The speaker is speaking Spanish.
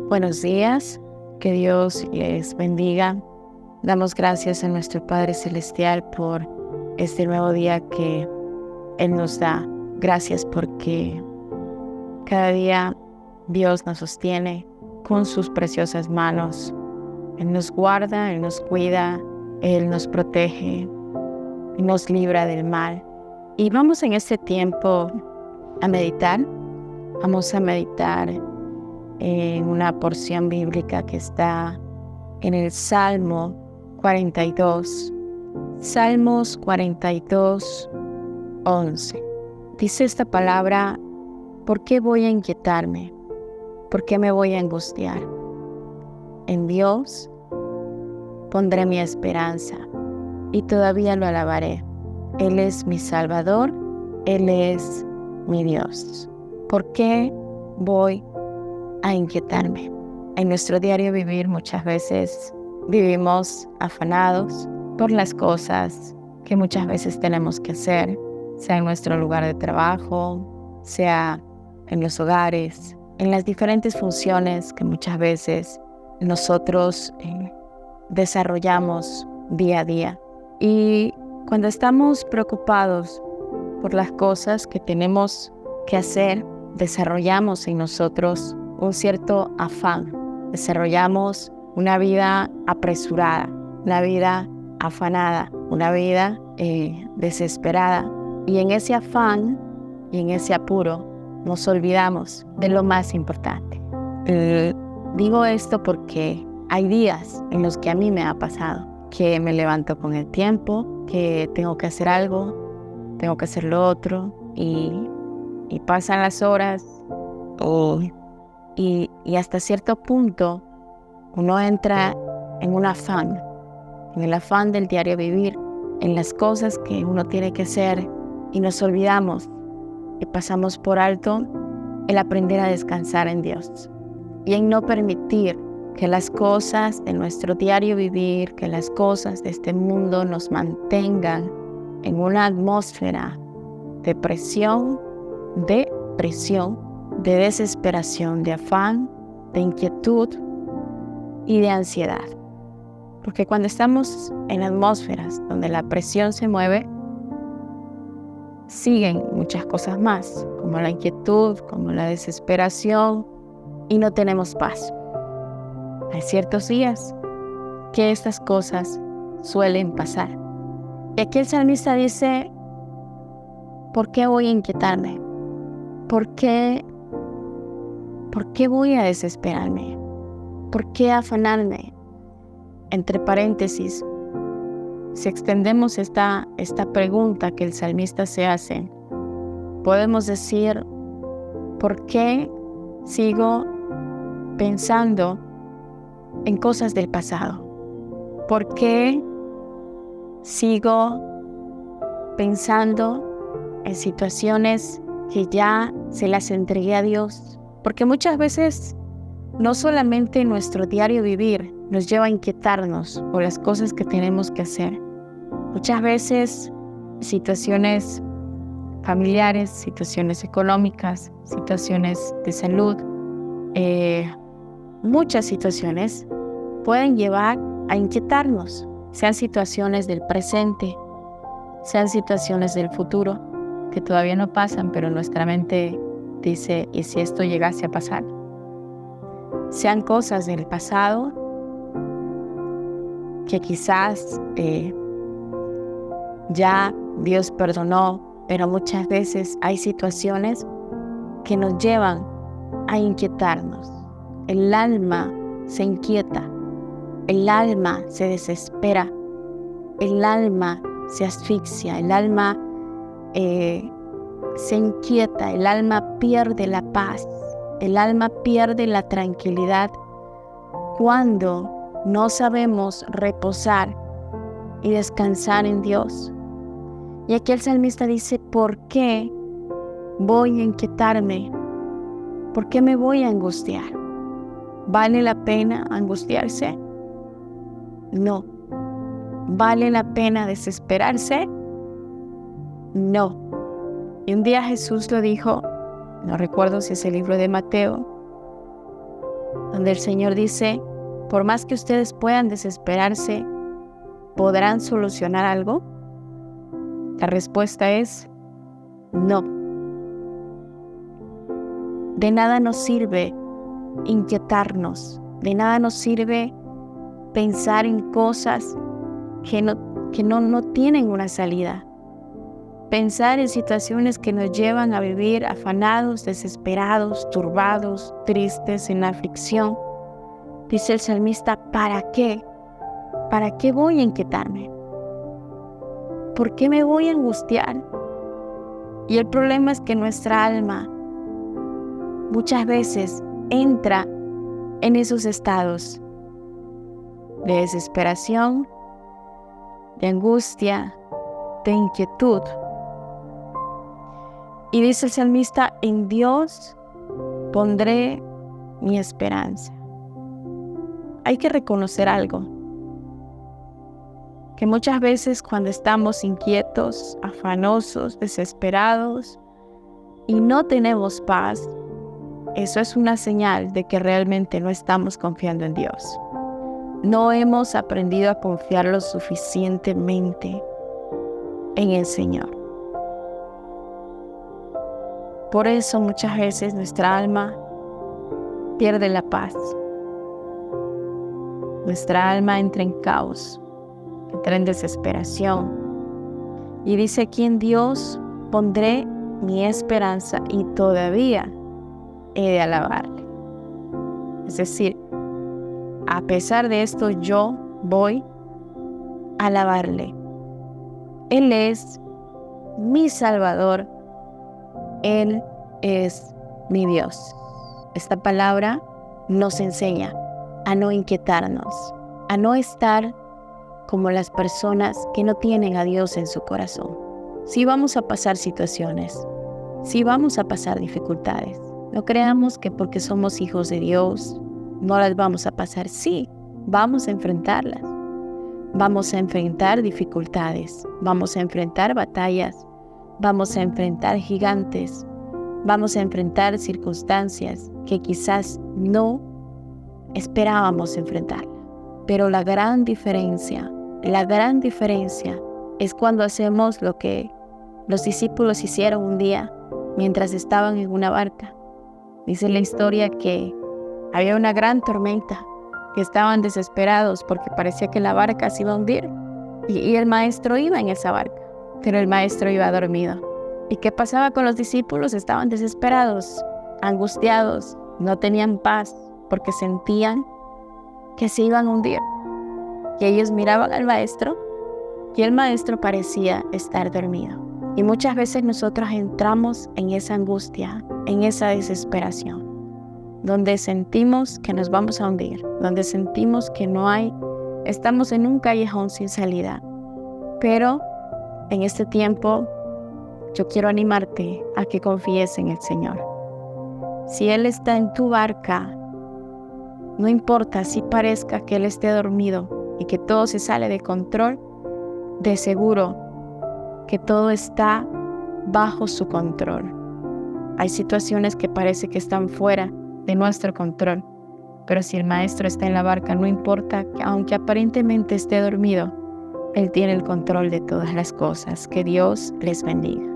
Buenos días, que Dios les bendiga. Damos gracias a nuestro Padre Celestial por este nuevo día que Él nos da. Gracias porque cada día Dios nos sostiene con sus preciosas manos. Él nos guarda, Él nos cuida, Él nos protege y nos libra del mal. Y vamos en este tiempo a meditar. Vamos a meditar en una porción bíblica que está en el Salmo 42. Salmos 42, 11. Dice esta palabra: ¿por qué voy a inquietarme? ¿Por qué me voy a angustiar? En Dios pondré mi esperanza y todavía lo alabaré. Él es mi Salvador, Él es mi Dios. ¿Por qué voy a inquietarme? En nuestro diario vivir muchas veces vivimos afanados por las cosas que muchas veces tenemos que hacer, sea en nuestro lugar de trabajo, sea en los hogares, en las diferentes funciones que muchas veces nosotros desarrollamos día a día. Y cuando estamos preocupados por las cosas que tenemos que hacer, desarrollamos en nosotros un cierto afán, desarrollamos una vida apresurada, una vida afanada, una vida desesperada. Y en ese afán y en ese apuro nos olvidamos de lo más importante. Digo esto porque hay días en los que a mí me ha pasado que me levanto con el tiempo, que tengo que hacer algo, tengo que hacer lo otro, y pasan las horas y hasta cierto punto uno entra en un afán, en el afán del diario vivir, en las cosas que uno tiene que hacer, y nos olvidamos y pasamos por alto el aprender a descansar en Dios y en no permitir que las cosas de nuestro diario vivir, que las cosas de este mundo nos mantengan en una atmósfera de presión, de desesperación, de afán, de inquietud y de ansiedad. Porque cuando estamos en atmósferas donde la presión se mueve, siguen muchas cosas más, como la inquietud, como la desesperación, y no tenemos paz. Hay ciertos días que estas cosas suelen pasar. Y aquí el salmista dice: ¿por qué voy a inquietarme? ¿Por qué voy a desesperarme? ¿Por qué afanarme? Entre paréntesis, si extendemos esta pregunta que el salmista se hace, podemos decir: ¿por qué sigo pensando en cosas del pasado? ¿Por qué sigo pensando en situaciones que ya se las entregué a Dios? Porque muchas veces no solamente nuestro diario vivir nos lleva a inquietarnos por las cosas que tenemos que hacer. Muchas veces situaciones familiares, situaciones económicas, situaciones de salud, muchas situaciones pueden llevar a inquietarnos, sean situaciones del presente, sean situaciones del futuro, que todavía no pasan, pero nuestra mente dice: ¿y si esto llegase a pasar? Sean cosas del pasado que quizás ya Dios perdonó, pero muchas veces hay situaciones que nos llevan a inquietarnos. El alma se inquieta, el alma se desespera, el alma se asfixia, el alma se inquieta, el alma pierde la paz, el alma pierde la tranquilidad cuando no sabemos reposar y descansar en Dios. Y aquí el salmista dice: ¿por qué voy a inquietarme? ¿Por qué me voy a angustiar? ¿Vale la pena angustiarse? No. ¿Vale la pena desesperarse? No. Y un día Jesús lo dijo, no recuerdo si es el libro de Mateo, donde el Señor dice, por más que ustedes puedan desesperarse, ¿podrán solucionar algo? La respuesta es no. De nada nos sirve inquietarnos, de nada nos sirve pensar en cosas que no tienen una salida. Pensar en situaciones que nos llevan a vivir afanados, desesperados, turbados, tristes, en aflicción. Dice el salmista, ¿para qué? ¿Para qué voy a inquietarme? ¿Por qué me voy a angustiar? Y el problema es que nuestra alma muchas veces entra en esos estados de desesperación, de angustia, de inquietud. Y dice el salmista, en Dios pondré mi esperanza. Hay que reconocer algo, que muchas veces cuando estamos inquietos, afanosos, desesperados y no tenemos paz, eso es una señal de que realmente no estamos confiando en Dios. No hemos aprendido a confiar lo suficientemente en el Señor. Por eso muchas veces nuestra alma pierde la paz. Nuestra alma entra en caos, entra en desesperación. Y dice aquí, en Dios pondré mi esperanza y todavía he de alabarle. Es decir, a pesar de esto yo voy a alabarle. Él es mi Salvador. Él es mi Dios. Esta palabra nos enseña a no inquietarnos, a no estar como las personas que no tienen a Dios en su corazón. Sí vamos a pasar situaciones, sí vamos a pasar dificultades. No creamos que porque somos hijos de Dios no las vamos a pasar. Sí, vamos a enfrentarlas. Vamos a enfrentar dificultades, vamos a enfrentar batallas, vamos a enfrentar gigantes, vamos a enfrentar circunstancias que quizás no esperábamos enfrentar. Pero la gran diferencia es cuando hacemos lo que los discípulos hicieron un día mientras estaban en una barca. Dice la historia que había una gran tormenta, que estaban desesperados porque parecía que la barca se iba a hundir. Y el maestro iba en esa barca, pero el maestro iba dormido. ¿Y qué pasaba con los discípulos? Estaban desesperados, angustiados, no tenían paz porque sentían que se iban a hundir. Y ellos miraban al maestro y el maestro parecía estar dormido. Y muchas veces nosotros entramos en esa angustia, en esa desesperación, donde sentimos que nos vamos a hundir, donde sentimos que estamos en un callejón sin salida. Pero en este tiempo yo quiero animarte a que confíes en el Señor. Si Él está en tu barca, no importa si parezca que Él esté dormido y que todo se sale de control, de seguro que todo está bajo su control. Hay situaciones que parece que están fuera de nuestro control, pero si el maestro está en la barca, no importa, que aunque aparentemente esté dormido, Él tiene el control de todas las cosas. Que Dios les bendiga.